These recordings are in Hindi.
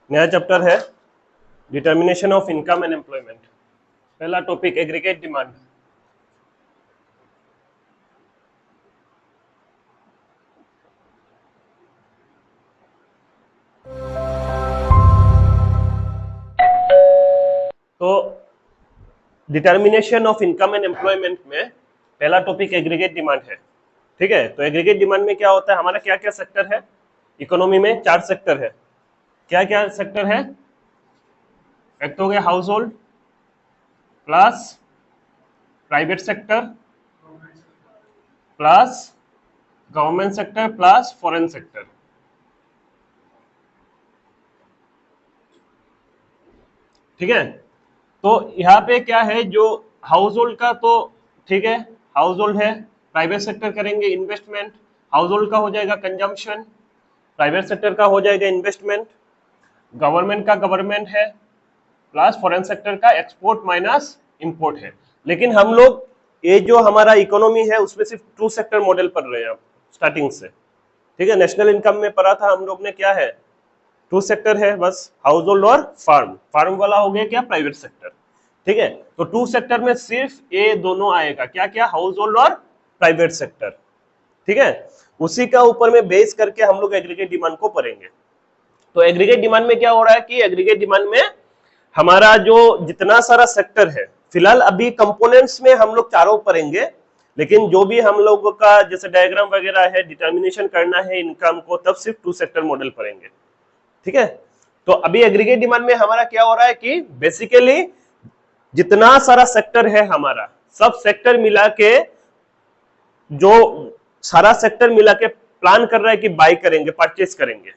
नया चैप्टर है determination of income and employment. पहला टॉपिक एग्रीगेट डिमांड। तो determination of income and employment में पहला टॉपिक एग्रीगेट डिमांड है। ठीक है, तो एग्रीगेट डिमांड में क्या होता है, हमारा क्या क्या सेक्टर है इकोनॉमी में? 4 सेक्टर है। क्या क्या सेक्टर है? एक तो हो गया house hold plus private sector plus government sector plus foreign sector. ठीक है, तो यहाँ पे क्या है, जो हाउस होल्ड का तो ठीक है, हाउस होल्ड है। प्राइवेट सेक्टर करेंगे इन्वेस्टमेंट, हाउस होल्ड का हो जाएगा कंजम्पशन, प्राइवेट सेक्टर का हो जाएगा इन्वेस्टमेंट, गवर्नमेंट का गवर्नमेंट है, प्लस फॉरेन सेक्टर का एक्सपोर्ट माइनस इंपोर्ट है। लेकिन हम लोग ये जो हमारा इकोनॉमी है उसमें सिर्फ 2 सेक्टर मॉडल पढ़ रहे हैं अब स्टार्टिंग से। ठीक है, नेशनल इनकम में पढ़ा था हम लोग ने, क्या है 2 सेक्टर है बस, हाउस होल्ड और फार्म। फार्म वाला हो गया क्या, प्राइवेट सेक्टर। ठीक है, तो 2 सेक्टर में सिर्फ ये दोनों आएगा, क्या क्या, हाउस होल्ड और प्राइवेट सेक्टर। ठीक है, उसी का ऊपर में बेस करके हम लोग एग्रीगेट डिमांड को पढ़ेंगे। तो एग्रीगेट डिमांड में क्या हो रहा है कि एग्रीगेट डिमांड में हमारा जो जितना सारा सेक्टर है, फिलहाल अभी कंपोनेंट्स में हम लोग चारों पढ़ेंगे, लेकिन जो भी हम लोगों का जैसे डायग्राम वगैरह है, डिटर्मिनेशन करना है इनकम को, तब सिर्फ 2 सेक्टर मॉडल पढ़ेंगे। ठीक है, तो अभी एग्रीगेट डिमांड में हमारा क्या हो रहा है कि बेसिकली जितना सारा सेक्टर है हमारा, सब सेक्टर मिला के, जो सारा सेक्टर मिला के प्लान कर रहा है कि बाय करेंगे, परचेस करेंगे,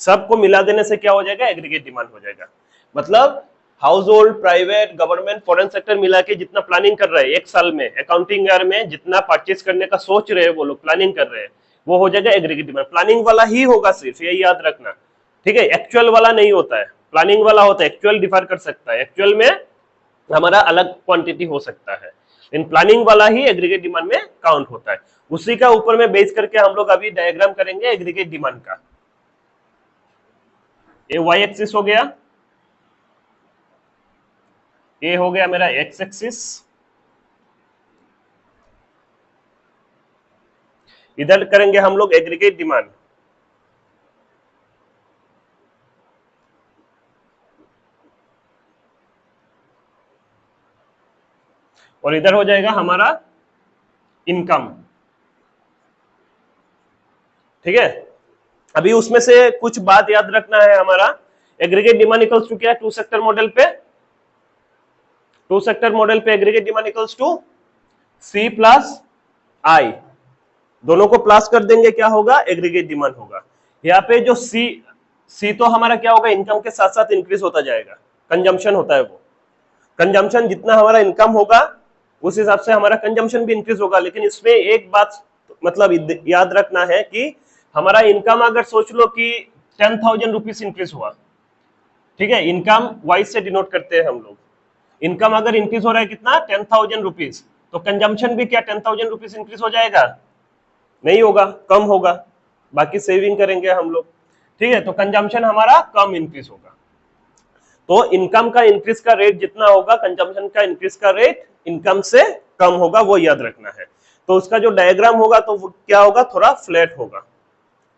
सबको मिला देने से क्या हो जाएगा, एग्रीगेट डिमांड हो जाएगा। मतलब house hold, private, government, foreign sector मिला के जितना प्लानिंग कर रहे हैं एक साल में, अकाउंटिंग ईयर में जितना परचेस करने का सोच रहे हैं वो लोग, प्लानिंग कर रहे हैं, वो हो जाएगा एग्रीगेट डिमांड। प्लानिंग वाला ही होगा सिर्फ, ये याद रखना। ठीक है, एक्चुअल वाला नहीं होता है, प्लानिंग वाला होता है। एक्चुअल डिफर कर सकता है, एक्चुअल में हमारा अलग क्वांटिटी हो सकता है, इन प्लानिंग वाला ही एग्रीगेट डिमांड में काउंट होता है। उसी का ऊपर में बेस करके हम लोग अभी डायग्राम करेंगे एग्रीगेट डिमांड का। ये वाई एक्सिस हो गया, ये हो गया मेरा एक्स एक्सिस, इधर करेंगे हम लोग एग्रीगेट डिमांड। और इधर हो जाएगा हमारा इनकम। ठीक है, अभी उसमें से कुछ बात याद रखना है हमारा। एग्रीगेट डिमांड इक्वल्स टू क्या है, 2 सेक्टर मॉडल पे, 2 सेक्टर मॉडल पे aggregate demand equals to C plus I, दोनों को प्लस कर देंगे, क्या होगा, एग्रीगेट डिमांड होगा। यहाँ पे जो सी तो हमारा क्या होगा, इनकम के साथ साथ इंक्रीज होता जाएगा, कंजम्पशन होता है वो। कंजम्पशन जितना हमारा इनकम होगा उस हिसाब से हमारा कंजम्पशन भी इंक्रीज होगा। लेकिन इसमें एक बात मतलब याद रखना है कि हमारा इनकम अगर सोच लो कि 10,000 रुपीज इंक्रीज हुआ, ठीक है, इनकम वाइज से डिनोट करते हैं हम लोग। इनकम अगर इंक्रीज हो रहा है कितना, 10,000 रुपीज, तो कंजम्पशन भी क्या 10,000 रुपीज इंक्रीज हो जाएगा? नहीं होगा, कम होगा। बाकी सेविंग करेंगे हम लोग। ठीक है, तो कंजम्पशन हमारा कम इंक्रीज होगा। तो इनकम का इंक्रीज का रेट जितना होगा, कंजम्पशन का इंक्रीज का रेट इनकम से कम होगा, वो याद रखना है। तो उसका जो डायग्राम होगा तो वो क्या होगा, थोड़ा फ्लैट होगा।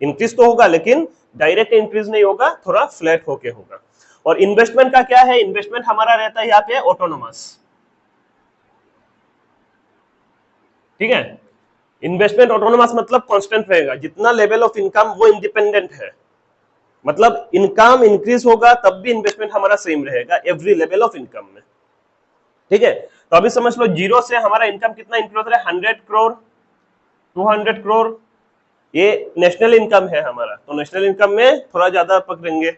इंक्रीज तो होगा लेकिन डायरेक्ट इंक्रीज नहीं होगा, थोड़ा फ्लैट होके होगा। और इन्वेस्टमेंट का क्या है, इन्वेस्टमेंट हमारा रहता है यहाँ पे ऑटोनोमस। ठीक है, इन्वेस्टमेंट ऑटोनोमस मतलब कांस्टेंट रहेगा, जितना लेवल ऑफ इनकम वो इंडिपेंडेंट है। मतलब इनकम इंक्रीज होगा तब भी इन्वेस्टमेंट हमारा सेम रहेगा एवरी लेवल ऑफ इनकम में। ठीक है, तो अभी समझ लो जीरो से हमारा इनकम कितना इंक्रीज हो रहा है, 100 करोड़, 200 करोड़, ये नेशनल इनकम है हमारा। तो नेशनल इनकम में थोड़ा ज्यादा पकड़ेंगे,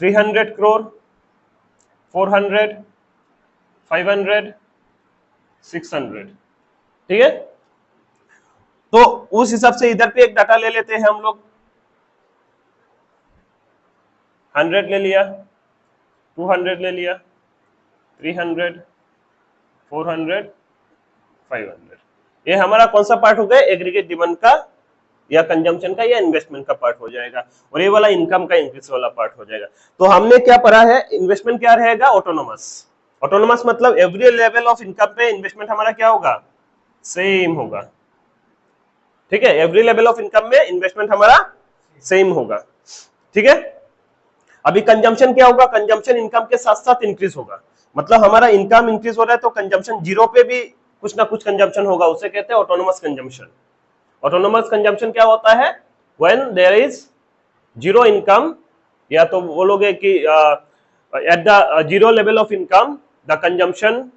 300 करोड़, 400, 500, 600। ठीक है, तो उस हिसाब से इधर पे एक डाटा ले लेते हैं हम लोग। 100 ले लिया, 200 ले लिया, 300, 400, 500। ये हमारा कौन सा पार्ट हो गया, एग्रीगेट डिमांड का या कंजम्पशन का या इन्वेस्टमेंट का पार्ट हो जाएगा, और ये वाला इनकम का इंक्रीज वाला पार्ट हो जाएगा। तो हमने क्या पढ़ा है, इन्वेस्टमेंट क्या रहेगा, ऑटोनोमस। ऑटोनोमस मतलब एवरी लेवल ऑफ इनकम पे इन्वेस्टमेंट हमारा क्या होगा, सेम होगा। ठीक है, एवरी लेवल ऑफ इनकम में इन्वेस्टमेंट हमारा सेम होगा। ठीक है, अभी कंजम्पशन क्या होगा, कंजम्पशन इनकम के साथ साथ इंक्रीज होगा। मतलब हमारा इनकम इंक्रीज हो रहा है तो कंजम्पशन जीरो पे भी कुछ ना कुछ कंजम्पशन होगा, उसे कहते हैं ऑटोनोमस कंजम्पशन। ऑटोनोमस कंजम्पशन क्या होता है, when there is zero income, या तो बोलोगे कि at the zero level of income the consumption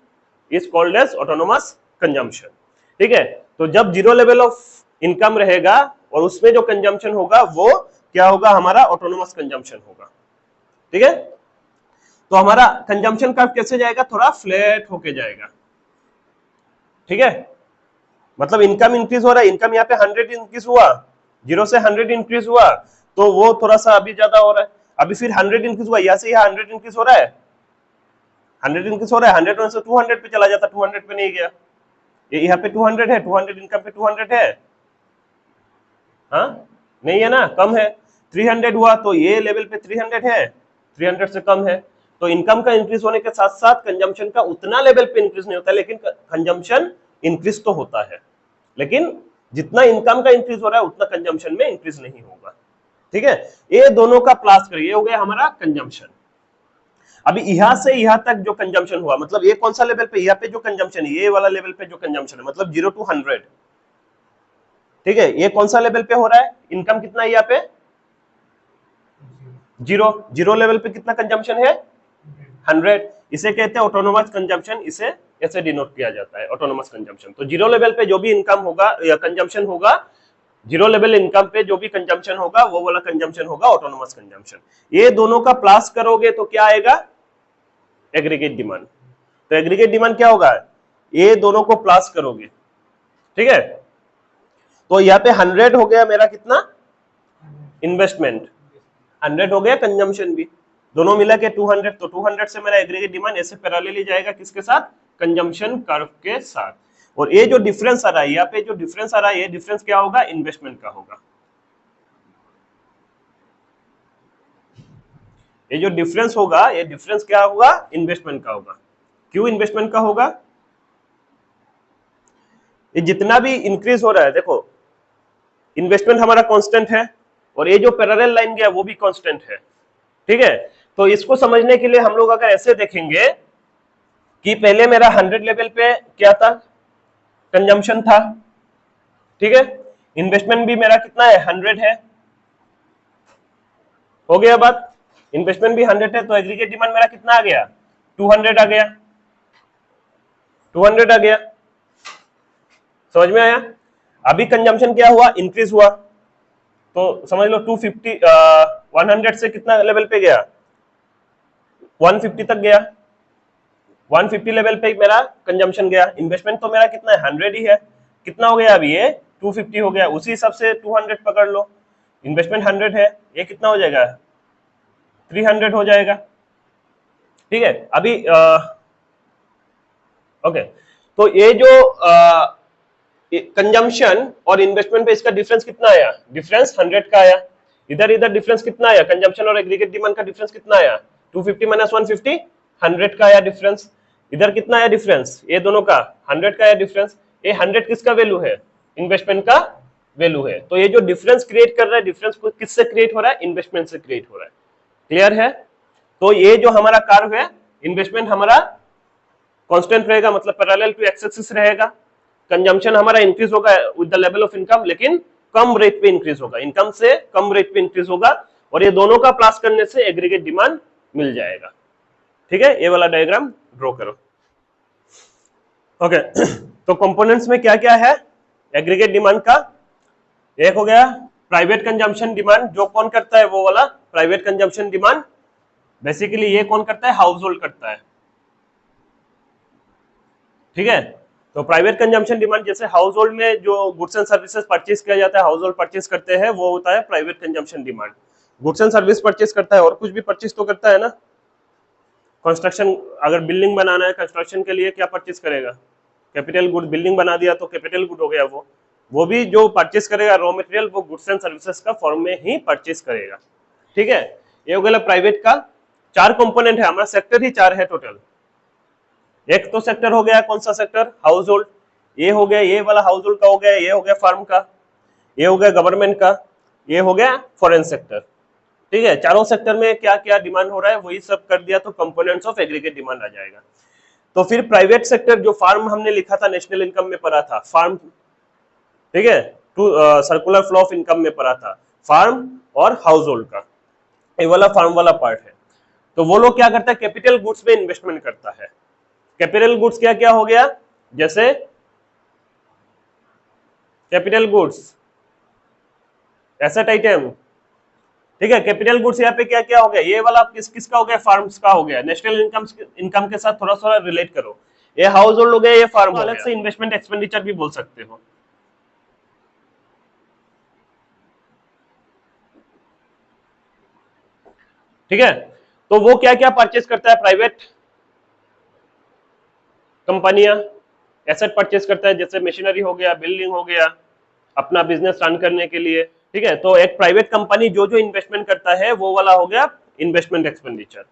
is called as autonomous consumption. ठीक है, तो जब जीरो लेवल ऑफ इनकम रहेगा और उसमें जो कंजम्पशन होगा वो क्या होगा, हमारा ऑटोनोमस कंजम्पशन होगा। ठीक है, तो हमारा कंजम्पशन कर्व कैसे जाएगा, थोड़ा फ्लैट होके जाएगा। ठीक है, मतलब इनकम इंक्रीज हो रहा है, इनकम यहाँ पे 100 इंक्रीज हुआ, 0 से 100 इंक्रीज हुआ, तो वो थोड़ा सा अभी ज्यादा हो रहा है। अभी फिर 100 इंक्रीज हुआ, यहाँ से यहाँ 100 इंक्रीज हो रहा है, 100 इंक्रीज हो रहा है, 100 से 200 पे चला जाता, 200 पे नहीं गया, ये यहाँ पे 200 है, 200 इनकम पे 200 है, हाँ नहीं है ना, कम है। 300 हुआ तो ये लेवल पे 300 है, 300 से कम है। तो इनकम का इंक्रीज होने के साथ साथ कंजम्पशन का उतना लेवल पे इंक्रीज नहीं होता, लेकिन कंजम्पशन इंक्रीज तो होता है, लेकिन जितना इनकम का इंक्रीज हो रहा है उतना कंजम्पशन में इंक्रीज नहीं होगा। ठीक है, ये दोनों का प्लस करिए, ये हो गया हमारा कंजम्पशन। अभी यहां से यहां तक जो कंजम्पशन हुआ, मतलब ये कौन सा लेवल पे, यहाँ पे जो कंजम्पशन है, ये वाला लेवल पे जो कंजम्पशन है, मतलब 0 to 100। ठीक है, ये कौन सा लेवल पे हो रहा है, इनकम कितना है यहाँ पे, जीरो, जीरो लेवल पे कितना कंजम्पशन है, 100। इसे कहते हैं ऑटोनोमस कंजम्पशन, इसे ऐसे डिनोट किया जाता है, ऑटोनोमस कंजम्पशन। तो जीरो लेवल पे जो भी इनकम होगा या कंजम्पशन होगा, जीरो लेवल इनकम पे जो भी कंजम्पशन होगा वो वाला कंजम्पशन होगा ऑटोनोमस कंजम्पशन। ये दोनों का प्लस करोगे तो क्या आएगा, एग्रीगेट डिमांड। तो एग्रीगेट डिमांड क्या होगा, ये दोनों को प्लस करोगे। ठीक है, तो यहाँ पे 100 हो गया मेरा कितना, इन्वेस्टमेंट, 100 हो गया कंजम्पशन भी, दोनों मिला के 200। तो 200 से मेरा एग्रीगेट डिमांड ऐसे पैरेलली जाएगा, किसके साथ, कंजम्पशन कर्व के साथ। और ये जो डिफरेंस आ रहा है, यहाँ पे जो डिफरेंस आ रहा है, ये डिफरेंस क्या होगा, इन्वेस्टमेंट का होगा। ये जो डिफरेंस होगा, ये डिफरेंस क्या होगा, इन्वेस्टमेंट का होगा। क्यों इन्वेस्टमेंट का होगा, ये जितना भी इंक्रीज हो रहा है, देखो इन्वेस्टमेंट हमारा कांस्टेंट है, और ये जो पैरेलल लाइन गया वो भी कांस्टेंट है। ठीक है, तो इसको समझने के लिए हम लोग अगर ऐसे देखेंगे कि पहले मेरा 100 लेवल पे क्या था, कंजम्पशन था। ठीक है, इन्वेस्टमेंट भी मेरा कितना है, 100 है, हो गया बात, इन्वेस्टमेंट भी 100 है, तो एग्रीगेट डिमांड मेरा कितना आ गया, 200 आ गया, 200 आ गया, समझ में आया। अभी कंजम्पशन क्या हुआ, इंक्रीज हुआ, तो समझ लो 250 100 से कितना लेवल पे गया, 150 तक गया, 150 लेवल पे मेरा कंजम्पशन गया। इन्वेस्टमेंट तो मेरा कितना है, 100 ही है, कितना हो गया अभी, ये 250 हो गया, उसी हिसाब से 200 पकड़ लो, इन्वेस्टमेंट 100 है, ये कितना हो जाएगा, 300 हो जाएगा। ठीक है, अभी ओके, तो ये जो कंजम्पशन और इन्वेस्टमेंट पे इसका डिफरेंस कितना आया, डिफरेंस 100 का आया। इधर इधर डिफरेंस कितना आया, कंजम्पशन और एग्रीगेट डिमांड का डिफरेंस कितना आया, 250 माइनस 150, 100 का आया डिफरेंस। इधर कितना आया डिफरेंस, ये दोनों का 100 का आया डिफरेंस। ये 100 किसका वैल्यू है, इन्वेस्टमेंट का वैल्यू है। तो ये जो डिफरेंस क्रिएट कर रहा है, डिफरेंस किससे क्रिएट हो रहा है, इन्वेस्टमेंट से क्रिएट हो रहा है। क्लियर है, तो ये जो हमारा कर्व है, इन्वेस्टमेंट हमारा कांस्टेंट रहेगा, मतलब पैरेलल टू एक्स एक्सिस रहेगा। कंजम्पशन हमारा इंक्रीज होगा with the level of income, लेकिन कम रेट पे इंक्रीज होगा, इनकम से कम रेट पे इंक्रीज होगा, और ये दोनों का प्लस करने से एग्रीगेट डिमांड मिल जाएगा। ठीक है, ये वाला डायग्राम ड्रॉ करो। ओके, तो कंपोनेंट्स में क्या क्या है एग्रीगेट डिमांड का, एक हो गया प्राइवेट कंजम्पशन डिमांड, जो कौन करता है, वो वाला प्राइवेट कंजम्पशन डिमांड। बेसिकली ये कौन करता है, हाउस होल्ड करता है। ठीक है, तो प्राइवेट कंजम्पशन डिमांड जैसे हाउस होल्ड में जो गुड्स एंड सर्विसेज परचेज किया जाता है, हाउस होल्ड परचेज करते हैं, वो होता है private consumption demand. Goods and service purchase करता है, और कुछ भी परचेज तो करता है ना, कंस्ट्रक्शन, अगर बिल्डिंग बनाना है कंस्ट्रक्शन के लिए क्या परचेज करेगा, कैपिटल गुड, बिल्डिंग बना दिया तो कैपिटल गुड हो गया वो। वो भी जो परचेस करेगा रॉ मटेरियल वो गुड्स एंड सर्विसेज का फॉर्म में ही परचेस करेगा। ठीक है, ये हो गया प्राइवेट का। 4 कंपोनेंट है हमारा, सेक्टर ही 4 है टोटल। एक तो सेक्टर हो गया, कौन सा सेक्टर, हाउस होल्ड, ये हो गया, ये वाला हाउस होल्ड का हो गया, ये हो गया फार्म का, ये हो गया गवर्नमेंट का, ये हो गया फॉरेन सेक्टर। ठीक है, चारों सेक्टर में क्या क्या डिमांड हो रहा है वही सब कर दिया तो कंपोनेंट्स ऑफ एग्रीगेट डिमांड आ जाएगा। तो फिर प्राइवेट सेक्टर जो फार्म हमने लिखा था नेशनल इनकम में पढ़ा था फार्म, ठीक है, to circular flow of income में पढ़ा था फार्म और हाउस होल्ड का, ये वाला फार्म वाला पार्ट है। तो वो लोग क्या करता है, कैपिटल गुड्स में इन्वेस्टमेंट करता है। कैपिटल गुड्स क्या क्या हो गया, जैसे कैपिटल गुड्स, एसेट आइटम। ठीक है, कैपिटल गुड्स यहाँ पे क्या क्या हो गया, ये वाला किसका हो गया, फार्म्स का हो गया। नेशनल इनकम के साथ थोड़ा सा रिलेट करो, ये हाउस होल्ड हो गया, ये फार्म, अलग से इन्वेस्टमेंट एक्सपेंडिचर भी बोल सकते हो। ठीक है, तो वो क्या क्या परचेस करता है, प्राइवेट कंपनियां एसेट परचेस करता है, जैसे मशीनरी हो गया, बिल्डिंग हो गया, अपना बिजनेस रन करने के लिए। ठीक है, तो एक प्राइवेट कंपनी जो जो इन्वेस्टमेंट करता है वो वाला हो गया इन्वेस्टमेंट एक्सपेंडिचर।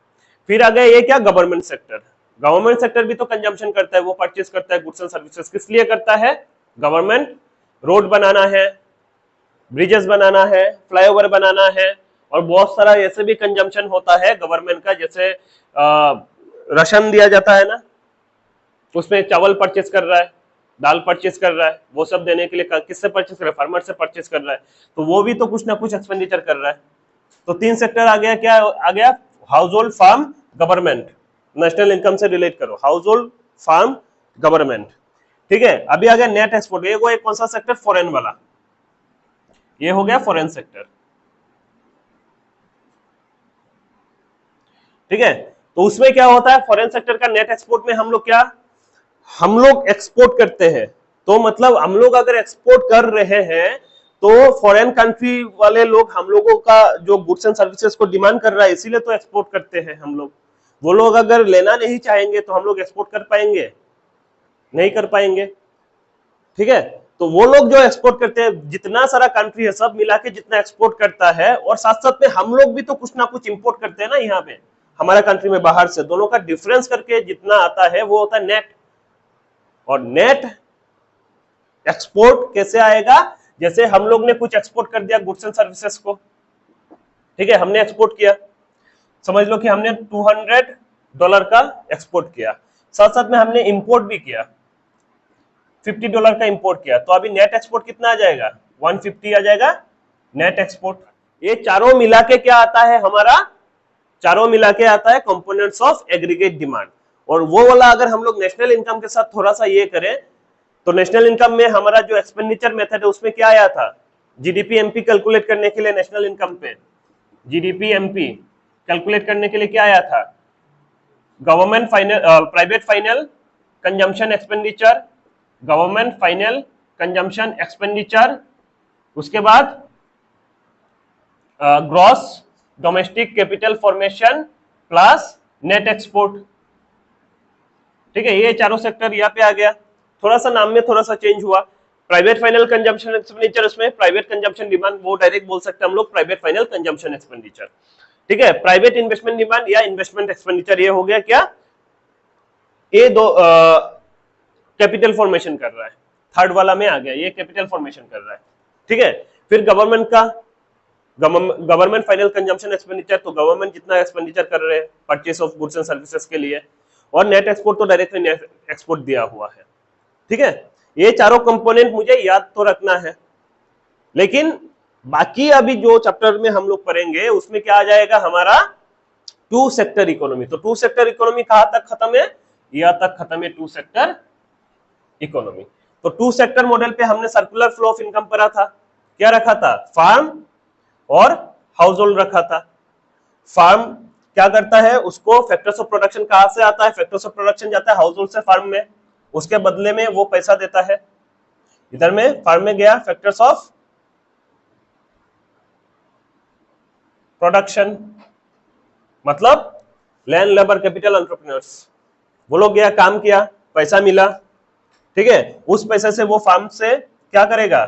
फिर आ गया ये क्या, गवर्नमेंट सेक्टर। गवर्नमेंट सेक्टर भी तो कंजम्पशन करता है, वो परचेस करता है गुड्स एंड सर्विसेज, किस लिए करता है, गवर्नमेंट रोड बनाना है, ब्रिजेस बनाना है, फ्लाईओवर बनाना है, और बहुत सारा ऐसे भी कंजम्पशन होता है गवर्नमेंट का, जैसे राशन दिया जाता है ना, उसमें चावल परचेस कर रहा है, दाल परचेस कर रहा है, वो सब देने के लिए किससे परचेस कर रहा है, फार्मर से परचेस कर रहा है, तो वो भी तो कुछ ना कुछ एक्सपेंडिचर कर रहा है। तो 3 सेक्टर आ गया, क्या आ गया, household, firm, government. National income से रिलेट करो, हाउस होल्ड, फार्म, गवर्नमेंट। ठीक है, अभी आ गया नेट एक्सपोर्ट, ये वो कौन सा सेक्टर, फॉरेन वाला, ये हो गया फॉरेन सेक्टर। ठीक है, तो उसमें क्या होता है, फॉरेन सेक्टर का नेट एक्सपोर्ट में हम लोग क्या, हम लोग एक्सपोर्ट करते हैं, तो मतलब हम लोग अगर एक्सपोर्ट कर रहे हैं तो फॉरेन कंट्री वाले लोग हम लोगों का जो गुड्स एंड सर्विसेज को डिमांड कर रहा है, इसीलिए तो एक्सपोर्ट करते हैं हम लोग। वो लोग अगर लेना नहीं चाहेंगे तो हम लोग एक्सपोर्ट कर पाएंगे, नहीं कर पाएंगे। ठीक है, तो वो लोग जो एक्सपोर्ट करते हैं, जितना सारा कंट्री है सब मिला के जितना एक्सपोर्ट करता है, और साथ साथ में हम लोग भी तो कुछ ना कुछ इंपोर्ट करते हैं ना यहाँ पे हमारा कंट्री में बाहर से, दोनों का डिफरेंस करके जितना आता है वो होता है नेट। और नेट एक्सपोर्ट कैसे आएगा, जैसे हम लोग ने कुछ एक्सपोर्ट कर दिया गुड्स एंड सर्विसेज को, ठीक है, हमने एक्सपोर्ट किया, समझ लो कि हमने $200 का एक्सपोर्ट किया, साथ साथ में हमने इंपोर्ट भी किया, $50 का इंपोर्ट किया, तो अभी नेट एक्सपोर्ट कितना आ जाएगा, 150 आ जाएगा नेट एक्सपोर्ट। ये चारों मिला के क्या आता है हमारा, चारों मिला के आता है कंपोनेंट्स ऑफ एग्रीगेट डिमांड। और वो वाला अगर हम लोग नेशनल इनकम के साथ थोड़ा सा ये करें, तो नेशनल इनकम में हमारा जो एक्सपेंडिचर मेथड है उसमें क्या आया था, जीडीपी एमपी कैलकुलेट करने के लिए नेशनल इनकम पे, जीडीपी एमपी कैलकुलेट करने के लिए क्या आया था, government final, private final consumption expenditure, government final consumption expenditure, उसके बाद gross domestic capital formation plus net export. ठीक है, ये चारों सेक्टर यहाँ पे आ गया, थोड़ा सा नाम में थोड़ा सा चेंज हुआ। प्राइवेट फाइनल कंजम्पशन एक्सपेंडिचर, उसमें प्राइवेट कंजम्पशन डिमांड, वो डायरेक्ट बोल सकते हैं हम लोग प्राइवेट फाइनल कंजम्पशन एक्सपेंडिचर। ठीक है, प्राइवेट इन्वेस्टमेंट डिमांड या इन्वेस्टमेंट एक्सपेंडिचर, ये हो गया क्या, ये दो कैपिटल फॉर्मेशन कर रहा है, थर्ड वाला में आ गया, ये कैपिटल फॉर्मेशन कर रहा है। ठीक है, फिर गवर्नमेंट का, गवर्नमेंट फाइनल कंजम्पशन एक्सपेंडिचर, तो गवर्नमेंट जितना एक्सपेंडिचर कर रहे हैं purchase of goods and services के लिए, और नेट एक्सपोर्ट तो डायरेक्टली नेट एक्सपोर्ट दिया हुआ है। ठीक है, ये चारों कंपोनेंट मुझे याद तो रखना है, लेकिन बाकी अभी जो चैप्टर में हम लोग पढ़ेंगे उसमें क्या आ जाएगा हमारा, टू सेक्टर इकोनॉमी। तो टू सेक्टर इकोनॉमी कहां तक खत्म है, यहां तक खत्म है टू सेक्टर इकोनॉमी। तो टू सेक्टर मॉडल पे हमने सर्कुलर फ्लो ऑफ इनकम पढ़ा था, क्या रखा था, फार्म और हाउस होल्ड रखा था। फार्म क्या करता है, उसको फैक्टर्स ऑफ प्रोडक्शन कहां से आता है, फैक्टर्स ऑफ प्रोडक्शन जाता है हाउस होल्ड से फार्म में, उसके बदले में वो पैसा देता है। इधर में फार्म में गया फैक्टर्स ऑफ प्रोडक्शन, मतलब लैंड लेबर कैपिटल एंटरप्रेन्योर्स, वो लोग गया काम किया, पैसा मिला, ठीक है, उस पैसे से वो फार्म से क्या करेगा,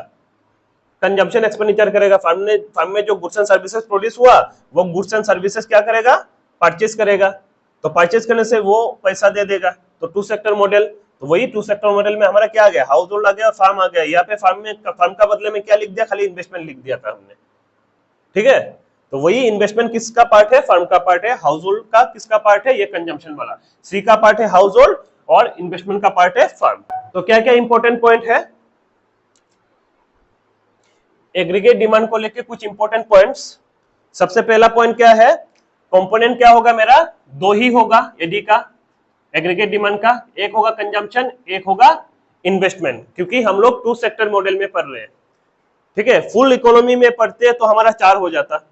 कंजम्पशन एक्सपेंडिचर करेगा। फर्म में जो गुड्स एंड सर्विसेज प्रोड्यूस हुआ वो गुड्स एंड सर्विसेज क्या करेगा, परचेज करेगा। तो परचेज करने से वो पैसा दे देगा। तो टू सेक्टर मॉडल, तो वही टू सेक्टर मॉडल में हमारा क्या आ गया, हाउस होल्ड आ गया और फार्म आ गया। यहाँ पे फर्म का बदले में क्या लिख दिया, खाली इन्वेस्टमेंट लिख दिया था हमने, ठीक है। तो वही इन्वेस्टमेंट किसका पार्ट है, फर्म का पार्ट है। हाउस होल्ड का किसका पार्ट है, ये कंजम्पशन वाला। सी का पार्ट है हाउस होल्ड और इन्वेस्टमेंट का पार्ट है फर्म। तो क्या क्या इंपॉर्टेंट पॉइंट है, एग्रीगेट डिमांड को लेके कुछ इंपॉर्टेंट पॉइंट्स। सबसे पहला पॉइंट क्या है, कंपोनेंट क्या होगा मेरा, दो ही होगा एडी का, एग्रीगेट डिमांड का, एक होगा कंजम्पशन, एक होगा इन्वेस्टमेंट, क्योंकि हम लोग टू सेक्टर मॉडल में पढ़ रहे हैं, ठीक है। फुल इकोनॉमी में पढ़ते हैं तो हमारा 4 हो जाता,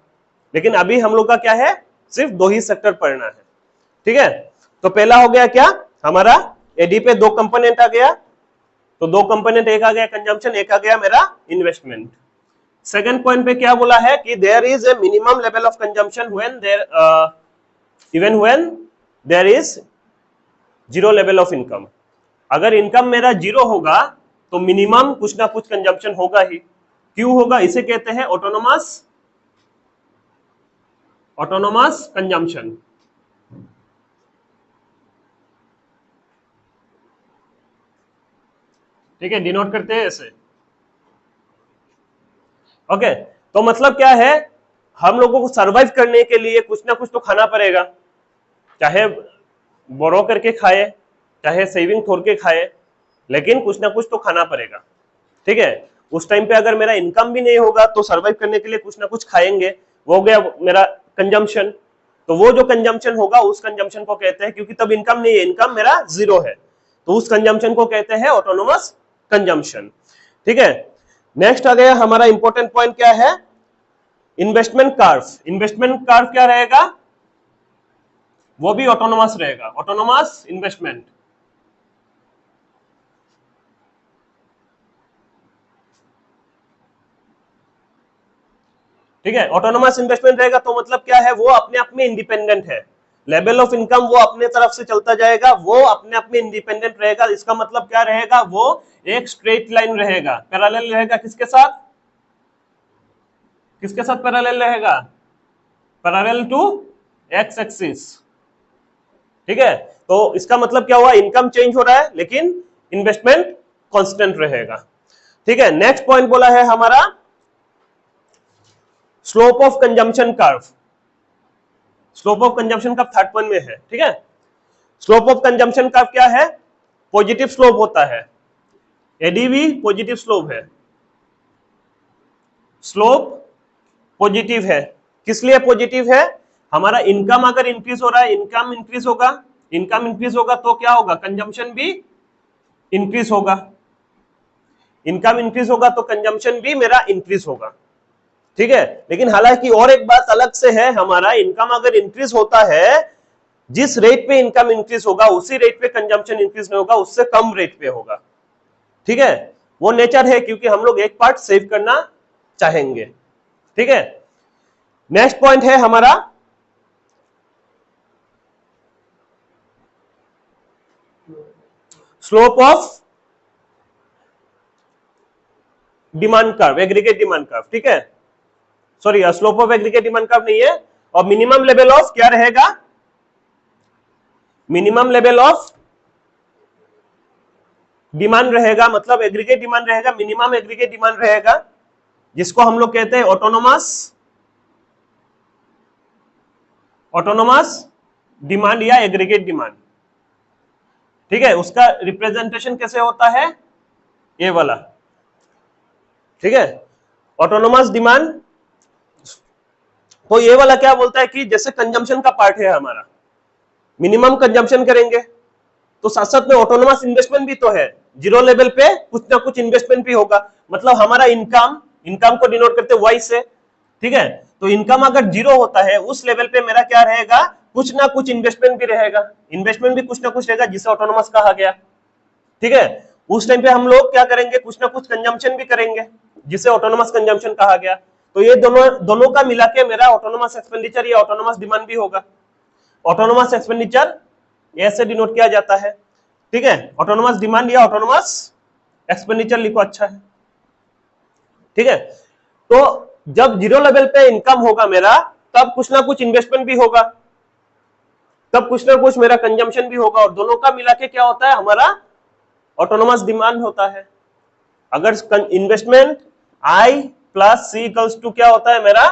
लेकिन अभी हम लोग का क्या है, सिर्फ 2 ही सेक्टर पढ़ना है, ठीक है। तो पहला हो गया क्या हमारा, एडी पे 2 कंपोनेंट आ गया, तो 2 कंपोनेंट, एक आ गया कंजम्पशन, एक आ गया मेरा इन्वेस्टमेंट। सेकंड पॉइंट पे क्या बोला है कि there is a minimum level of consumption when there even when there is zero level of income. अगर इनकम मेरा 0 होगा तो मिनिमम कुछ ना कुछ कंजम्पशन होगा ही। क्यों होगा, इसे कहते हैं ऑटोनोमस कंजम्पशन, ठीक है, डिनोट करते हैं ऐसे, ओके। तो मतलब क्या है, हम लोगों को सरवाइव करने के लिए कुछ ना कुछ तो खाना पड़ेगा, चाहे बोरो करके खाए, चाहे सेविंग छोड़ के खाए, लेकिन कुछ ना कुछ तो खाना पड़ेगा, ठीक है। उस टाइम पे अगर मेरा इनकम भी नहीं होगा तो सरवाइव करने के लिए कुछ ना कुछ खाएंगे, वो हो गया मेरा कंजम्पशन। तो वो जो कंजम्पशन होगा उस कंजम्पशन को कहते हैं, क्योंकि तब इनकम नहीं है, इनकम मेरा 0 है, तो उस कंजम्पशन को कहते हैं ऑटोनोमस कंजम्पशन, ठीक है। नेक्स्ट आ गया हमारा इंपॉर्टेंट पॉइंट क्या है, इन्वेस्टमेंट कर्व। इन्वेस्टमेंट कर्व क्या रहेगा, वो भी ऑटोनोमस रहेगा, ऑटोनोमस इन्वेस्टमेंट, ठीक है। ऑटोनोमस इन्वेस्टमेंट रहेगा तो मतलब क्या है, वो अपने आप में इंडिपेंडेंट है, लेवल ऑफ इनकम वो अपने तरफ से चलता जाएगा, वो अपने आप में इंडिपेंडेंट रहेगा। इसका मतलब क्या रहेगा, वो एक स्ट्रेट लाइन रहेगा, पैरेलल रहेगा, किसके साथ, किसके साथ पैरेलल रहेगा, पैरेलल टू एक्स एक्सिस, ठीक है। तो इसका मतलब क्या हुआ, इनकम चेंज हो रहा है लेकिन इन्वेस्टमेंट कांस्टेंट रहेगा, ठीक है। नेक्स्ट पॉइंट बोला है हमारा slope of consumption curve. Slope of consumption curve third point में है, ठीक है। स्लोप ऑफ कंजम्पशन कर्व क्या है, पॉजिटिव स्लोप होता है, एडीवी पॉजिटिव स्लोप है, स्लोप पॉजिटिव है। किस लिए पॉजिटिव है, हमारा इनकम अगर इंक्रीज हो रहा है, इनकम इंक्रीज होगा, इनकम इंक्रीज होगा तो क्या होगा, कंजम्पशन भी इंक्रीज होगा, इनकम इंक्रीज होगा तो कंजम्पशन भी मेरा इंक्रीज होगा, ठीक है। लेकिन हालांकि और एक बात अलग से है, हमारा इनकम अगर इंक्रीज होता है, जिस रेट पे इनकम इंक्रीज होगा उसी रेट पे कंजम्पशन इंक्रीज नहीं होगा, उससे कम रेट पे होगा, ठीक है। वो नेचर है, क्योंकि हम लोग एक पार्ट सेव करना चाहेंगे, ठीक है। नेक्स्ट पॉइंट है हमारा slope of demand curve, aggregate demand curve, ठीक है। Sorry, slope of aggregate demand curve नहीं है। और मिनिमम लेवल ऑफ क्या रहेगा, मिनिमम लेवल ऑफ डिमांड रहेगा, मतलब एग्रीगेट डिमांड रहेगा, मिनिमम एग्रीगेट डिमांड रहेगा, जिसको हम लोग कहते हैं ऑटोनोमस डिमांड या एग्रीगेट डिमांड, ठीक है। उसका रिप्रेजेंटेशन कैसे होता है, ये वाला, ठीक है, ऑटोनोमस डिमांड। तो ये वाला क्या बोलता है कि जैसे कंजम्पशन का पार्ट है हमारा, मिनिमम कंजम्पशन करेंगे तो साथ साथ में ऑटोनोमस इन्वेस्टमेंट भी तो है, 0 लेवल पे कुछ ना कुछ इन्वेस्टमेंट भी होगा, मतलब हमारा इनकम को डिनोट करते वाई से, ठीक है। तो इनकम अगर 0 होता है उस लेवल पे मेरा क्या रहेगा, कुछ ना कुछ इन्वेस्टमेंट भी रहेगा, इन्वेस्टमेंट भी कुछ ना कुछ रहेगा, जिसे ऑटोनोमस कहा गया, ठीक है। उस टाइम पे हम लोग क्या करेंगे, कुछ ना कुछ कंजम्पशन भी करेंगे, जिसे ऑटोनोमस कंजम्पशन कहा गया। तो ये दोनों का मिला के मेरा ऑटोनोमस एक्सपेंडिचर या ऑटोनोमस डिमांड भी होगा। ऑटोनोमस एक्सपेंडिचर ऐसे डिनोट किया जाता है, ठीक है, ऑटोनोमस डिमांड या ऑटोनोमस एक्सपेंडिचर लिखो, अच्छा है। ठीक है। तो जब जीरो लेवल पे इनकम होगा मेरा, तब कुछ ना कुछ इन्वेस्टमेंट भी होगा, तब कुछ ना कुछ मेरा कंजम्पशन भी होगा, और दोनों का मिला के क्या होता है, हमारा ऑटोनोमस डिमांड होता है। अगर investment I plus C equals to क्या होता है, मेरा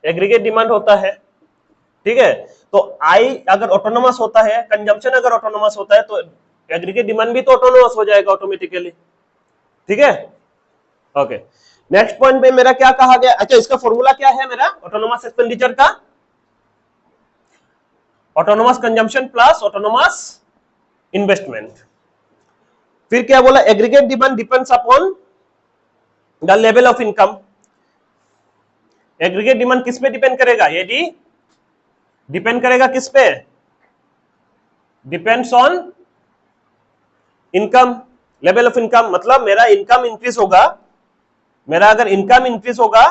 एग्रीगेट डिमांड होता है। ठीक है, तो आई अगर ऑटोनोमस होता है, कंजम्पशन अगर ऑटोनोमस होता है, तो एग्रीगेट डिमांड भी तो ऑटोनोमस हो जाएगा ऑटोमेटिकली। ठीक है, ओके। नेक्स्ट पॉइंट में मेरा क्या कहा गया, अच्छा इसका फॉर्मूला क्या है मेरा ऑटोनोमस एक्सपेंडिचर का, autonomous consumption plus autonomous investment. फिर क्या बोला, aggregate demand depends upon the level of income. Aggregate demand किस पे डिपेंड करेगा, यदि डिपेंड करेगा किस पे, depends on income, level of income. मतलब मेरा इनकम इंक्रीज होगा, मेरा अगर इनकम इंक्रीज होगा,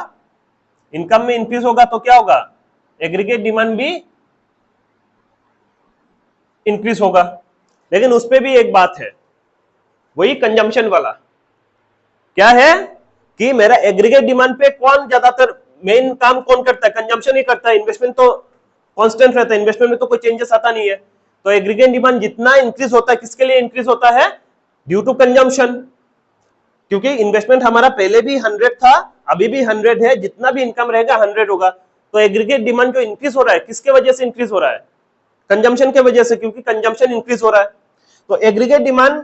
इनकम में इंक्रीज होगा तो क्या होगा, एग्रीगेट डिमांड भी इंक्रीज होगा। लेकिन उस पे भी एक बात है, वही कंजम्पशन वाला, क्या है कि मेरा एग्रीगेट डिमांड पे कौन ज्यादातर मेन काम कौन करता है, कंजम्पशन ही करता है, इन्वेस्टमेंट तो कांस्टेंट रहता है, इन्वेस्टमेंट में तो कोई चेंजेस आता नहीं है। तो एग्रीगेट डिमांड जितना इंक्रीज होता है, किसके लिए इंक्रीज होता है, ड्यू टू कंजम्पशन। क्योंकि इन्वेस्टमेंट हमारा पहले भी 100 था, अभी भी 100 है, जितना भी इनकम रहेगा 100 होगा। तो एग्रीगेट डिमांड जो इंक्रीज हो रहा है, किसके वजह से इंक्रीज हो रहा है, कंजम्पशन के वजह से, क्योंकि कंजम्पशन इंक्रीज हो रहा है। तो एग्रीगेट डिमांड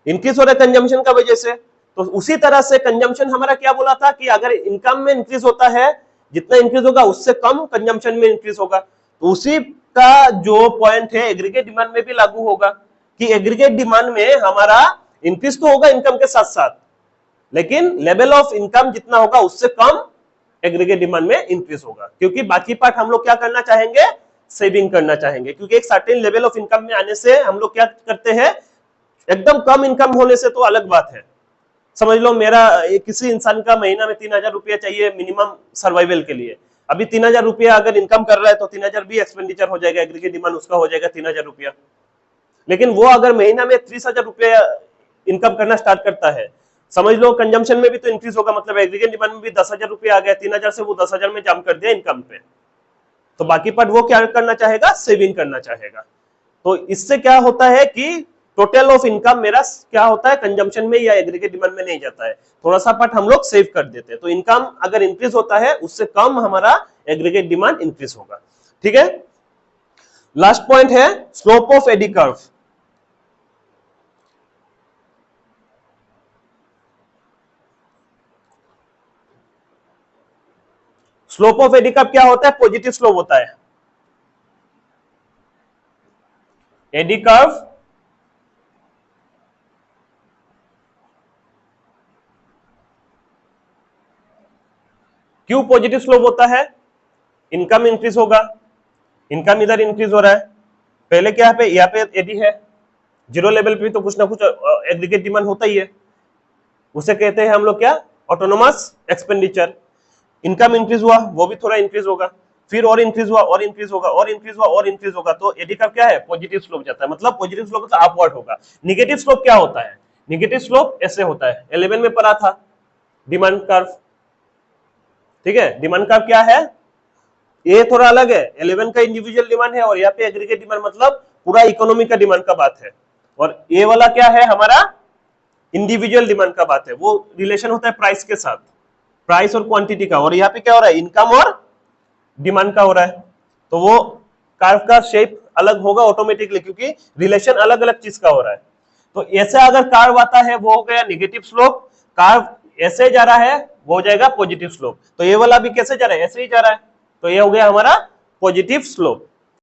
इंक्रीज हो रहा है कंजम्पशन का वजह से। तो उसी तरह से कंजम्पशन हमारा क्या बोला था कि अगर इनकम में इंक्रीज होता है, जितना इंक्रीज होगा उससे कम कंजम्पशन में इंक्रीज होगा। तो उसी का जो पॉइंट है एग्रीगेट डिमांड में भी लागू होगा कि एग्रीगेट डिमांड में हमारा इंक्रीज तो होगा इनकम के साथ साथ, लेकिन लेवल ऑफ इनकम जितना होगा उससे कम एग्रीगेट डिमांड में इंक्रीज होगा। क्योंकि बाकी पार्ट हम लोग क्या करना चाहेंगे, सेविंग करना चाहेंगे। क्योंकि एक सर्टेन लेवल ऑफ इनकम में आने से हम लोग क्या करते हैं, एकदम कम इनकम होने से तो अलग बात है, समझ लो मेरा किसी इंसान का महीना में 3000 रुपया चाहिए मिनिमम सर्वाइवल के लिए। अभी 3000 रुपया अगर इनकम कर रहा है तो 3000 भी एक्सपेंडिचर हो जाएगा, एग्रीगेट डिमांड उसका हो जाएगा 3000 रुपया। लेकिन वो अगर महीना में 30,000 रुपया इनकम करना स्टार्ट करता है, समझ लो कंजम्पशन में भी तो इंक्रीज होगा, मतलब एग्रीगेट डिमांड में भी 10,000 रुपया आ गया, 3000 से वो 10,000 में जम कर दिया इनकम पे। तो बाकी पार्ट वो क्या करना चाहेगा, सेविंग करना चाहेगा। तो इससे क्या होता है कि टोटल ऑफ इनकम मेरा क्या होता है, कंजम्पशन में या एग्रीगेट डिमांड में नहीं जाता है, थोड़ा सा पार्ट हम लोग सेव कर देते हैं। तो इनकम अगर इंक्रीज होता है उससे कम हमारा एग्रीगेट डिमांड इंक्रीज होगा। ठीक है, लास्ट पॉइंट है slope of AD curve. Slope of AD curve क्या होता है, पॉजिटिव स्लोप होता है। एडी कर्व क्यों पॉजिटिव स्लोप होता है, इनकम इंक्रीज होगा, इनकम इधर इंक्रीज हो रहा है, पहले क्या है, यहाँ पे एडी है, जीरो लेवल पे तो कुछ ना कुछ एग्रीगेट डिमांड होता ही है, उसे कहते हैं हम लोग क्या, ऑटोनोमस एक्सपेंडिचर। इनकम इंक्रीज हुआ, वो भी थोड़ा इंक्रीज होगा, फिर और इंक्रीज हुआ, और इंक्रीज होगा, और इंक्रीज हुआ, और इंक्रीज होगा। तो एडी कर्व क्या है, पॉजिटिव स्लोप जाता है, मतलब पॉजिटिव स्लोप तो अपवर्ड होगा। नेगेटिव स्लोप क्या होता है, नेगेटिव स्लोप ऐसे होता है, 11 में पढ़ा था डिमांड कर्व। ठीक है, डिमांड कर्व क्या है, ये थोड़ा अलग है, 11 का इंडिविजुअल डिमांड है और यहाँ पे एग्रीगेट डिमांड मतलब पूरा इकोनॉमी का डिमांड का बात है, और ये वाला क्या है हमारा इंडिविजुअल डिमांड का बात है। वो रिलेशन होता है प्राइस के साथ, प्राइस और क्वांटिटी का, और यहाँ पे क्या हो रहा है, इनकम और डिमांड का हो रहा है। तो वो कर्व का शेप अलग होगा ऑटोमेटिकली, क्योंकि रिलेशन अलग अलग चीज का हो रहा है। तो ऐसा अगर कर्व आता है वो हो गया नेगेटिव स्लोप, कर्व ऐसे जा रहा है वो हो जाएगा पॉजिटिव स्लोप। तो ये वाला भी कैसे जा रहा है, ऐसे ही जा रहा है, तो ये हो गया हमारा पॉजिटिव स्लोप।